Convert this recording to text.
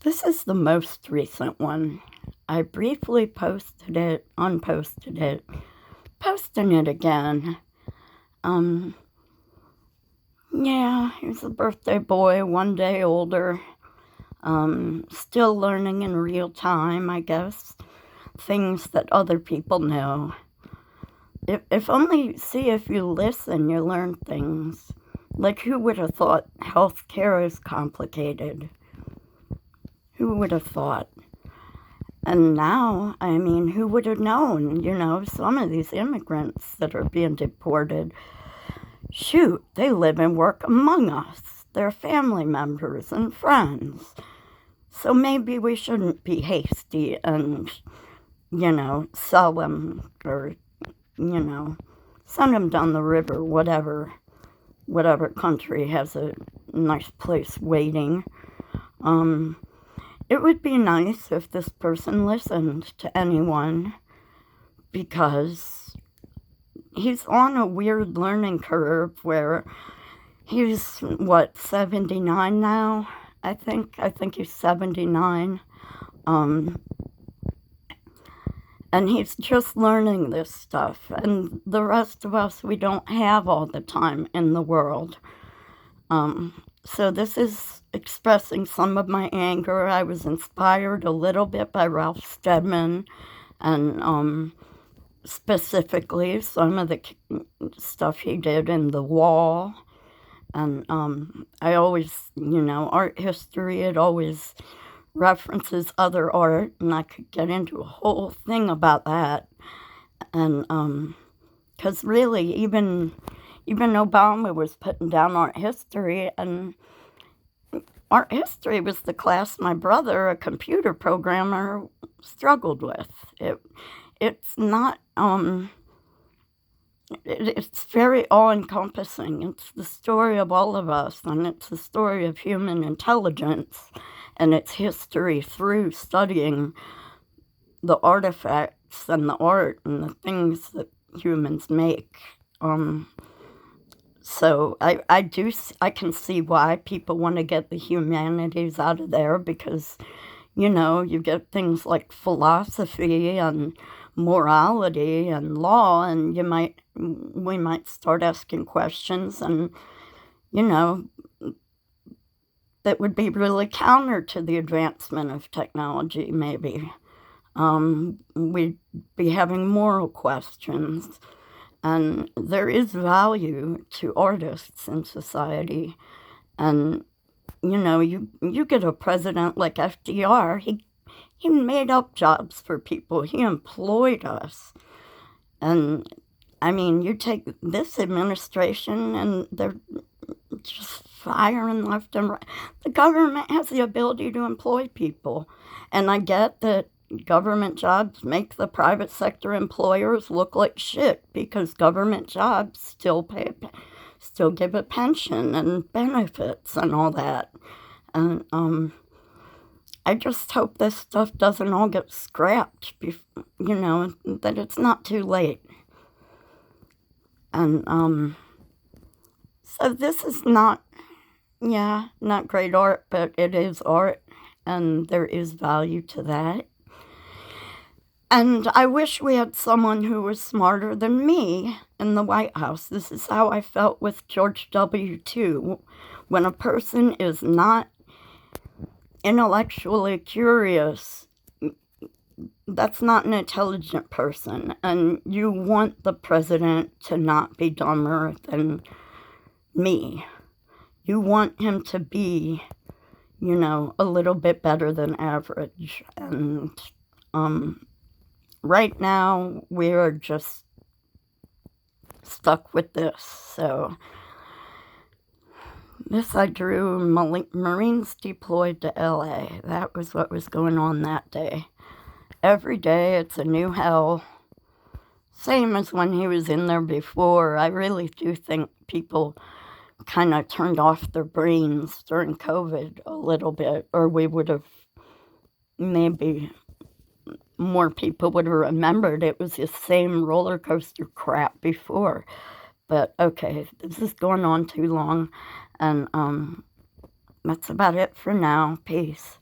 This is the most recent one. I briefly posted it, unposted it, posting it again. Um, yeah, he's a birthday boy, 1 day older. Still learning in real time, I guess, things that other people know. If only, see, if you listen, you learn things. Like, who would have thought healthcare is complicated? Who would have thought? And now, I mean, who would have known, some of these immigrants that are being deported, shoot, they live and work among us. They're family members and friends. So maybe we shouldn't be hasty and, sell them or, send them down the river, whatever country has a nice place waiting. It would be nice if this person listened to anyone, because he's on a weird learning curve where he's, 79 now? I think he's 79. And he's just learning this stuff. And the rest of us, we don't have all the time in the world. So this is expressing some of my anger. I was inspired a little bit by Ralph Steadman, and specifically some of the stuff he did in The Wall. And I always, art history, it always references other art, and I could get into a whole thing about that. And because really, even Obama was putting down art history, and art history was the class my brother, a computer programmer, struggled with. It's not, it's very all-encompassing. It's the story of all of us, and it's the story of human intelligence, and its history through studying the artifacts and the art and the things that humans make. So I can see why people want to get the humanities out of there, because, you get things like philosophy and morality and law, and we might start asking questions, and, that would be really counter to the advancement of technology, maybe. We'd be having moral questions. And there is value to artists in society. And, you get a president like FDR, he made up jobs for people. He employed us. And, I mean, you take this administration and they're just firing left and right. The government has the ability to employ people. And I get that government jobs make the private sector employers look like shit, because government jobs still give a pension and benefits and all that. And I just hope this stuff doesn't all get scrapped, that it's not too late. And so this is not great art, but it is art, and there is value to that. And I wish we had someone who was smarter than me in the White House. This is how I felt with George W. too. When a person is not intellectually curious, that's not an intelligent person. And you want the president to not be dumber than me. You want him to be, a little bit better than average. And right now, we are just stuck with this. So this I drew, Marines deployed to LA. That was what was going on that day. Every day, it's a new hell. Same as when he was in there before. I really do think people kind of turned off their brains during COVID a little bit, or we would have, maybe more people would have remembered it was the same roller coaster crap before. But okay, this is going on too long, and that's about it for now. Peace.